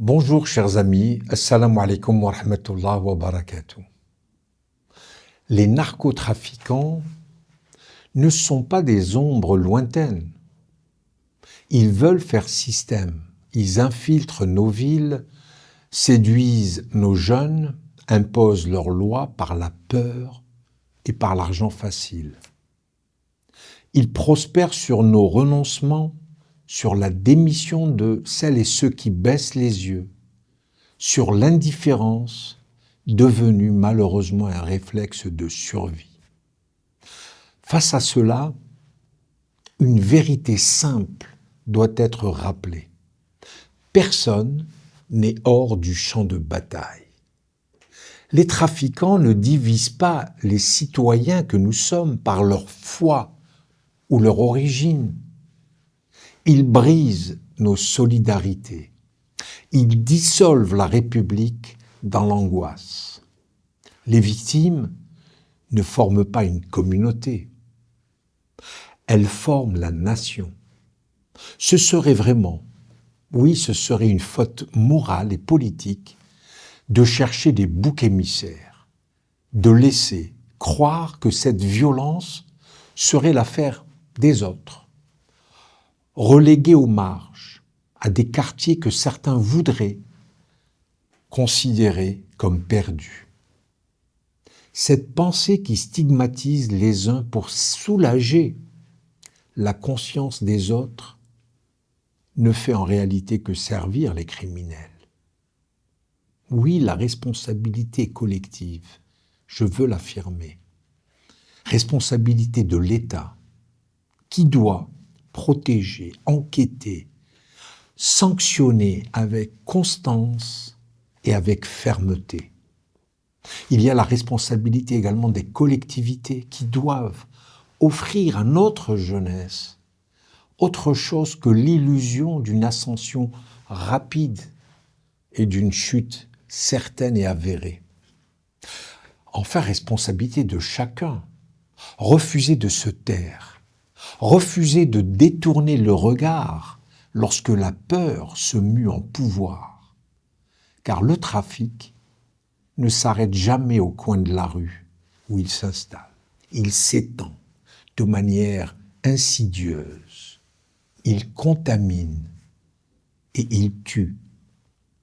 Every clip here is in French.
Bonjour chers amis, assalamu alaikum wa rahmatullah wa barakatuh. Les narcotrafiquants ne sont pas des ombres lointaines. Ils veulent faire système, ils infiltrent nos villes, séduisent nos jeunes, imposent leurs lois par la peur et par l'argent facile. Ils prospèrent sur nos renoncements, sur la démission de celles et ceux qui baissent les yeux, sur l'indifférence devenue malheureusement un réflexe de survie. Face à cela, une vérité simple doit être rappelée. Personne n'est hors du champ de bataille. Les trafiquants ne divisent pas les citoyens que nous sommes par leur foi ou leur origine. Ils brisent nos solidarités. Ils dissolvent la République dans l'angoisse. Les victimes ne forment pas une communauté. Elles forment la nation. Ce serait vraiment, oui, ce serait une faute morale et politique de chercher des boucs émissaires, de laisser croire que cette violence serait l'affaire des autres, reléguée aux marges, à des quartiers que certains voudraient considérer comme perdus. Cette pensée qui stigmatise les uns pour soulager la conscience des autres ne fait en réalité que servir les criminels. Oui, la responsabilité collective, je veux l'affirmer, responsabilité de l'État qui doit protéger, enquêter, sanctionner avec constance et avec fermeté. Il y a la responsabilité également des collectivités qui doivent offrir à notre jeunesse autre chose que l'illusion d'une ascension rapide et d'une chute certaine et avérée. Enfin, responsabilité de chacun. Refuser de se taire, refuser de détourner le regard lorsque la peur se mue en pouvoir. Car le trafic ne s'arrête jamais au coin de la rue où il s'installe. Il s'étend de manière insidieuse. Il contamine et il tue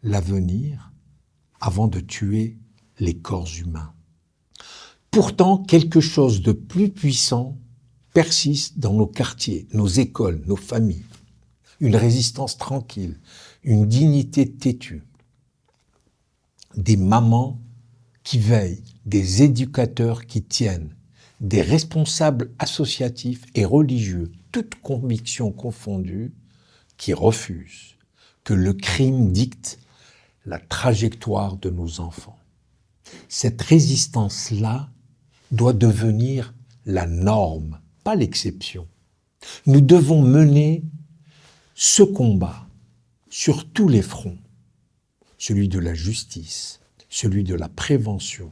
l'avenir avant de tuer les corps humains. Pourtant, quelque chose de plus puissant persiste dans nos quartiers, nos écoles, nos familles. Une résistance tranquille, une dignité têtue. Des mamans qui veillent, des éducateurs qui tiennent, des responsables associatifs et religieux, toutes convictions confondues, qui refusent que le crime dicte la trajectoire de nos enfants. Cette résistance-là doit devenir la norme, pas l'exception. Nous devons mener ce combat sur tous les fronts, celui de la justice, celui de la prévention,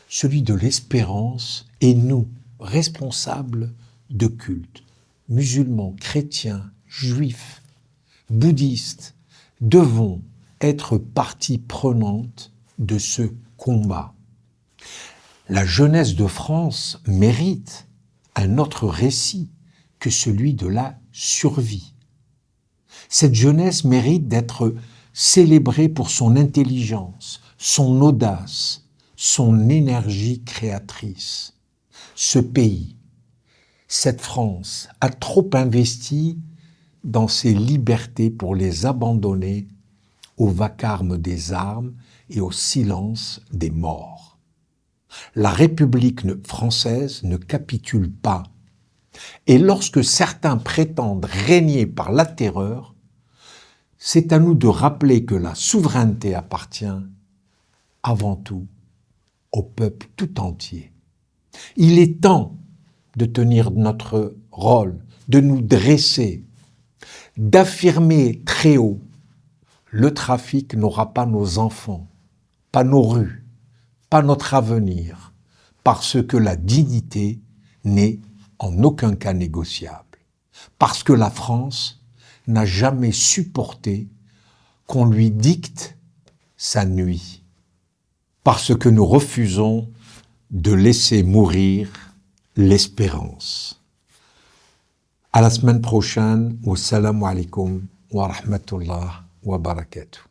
celui de l'espérance, et nous, responsables de culte, musulmans, chrétiens, juifs, bouddhistes, devons être partie prenante de ce combat. La jeunesse de France mérite un autre récit que celui de la survie. Cette jeunesse mérite d'être célébrée pour son intelligence, son audace, son énergie créatrice. Ce pays, cette France, a trop investi dans ses libertés pour les abandonner au vacarme des armes et au silence des morts. La République française ne capitule pas. Et lorsque certains prétendent régner par la terreur, c'est à nous de rappeler que la souveraineté appartient avant tout au peuple tout entier. Il est temps de tenir notre rôle, de nous dresser, d'affirmer très haut: le trafic n'aura pas nos enfants, pas nos rues, pas notre avenir, parce que la dignité n'est en aucun cas négociable, parce que la France n'a jamais supporté qu'on lui dicte sa nuit, parce que nous refusons de laisser mourir l'espérance. À la semaine prochaine. Wassalamu alaikum wa rahmatullah wa barakatuh.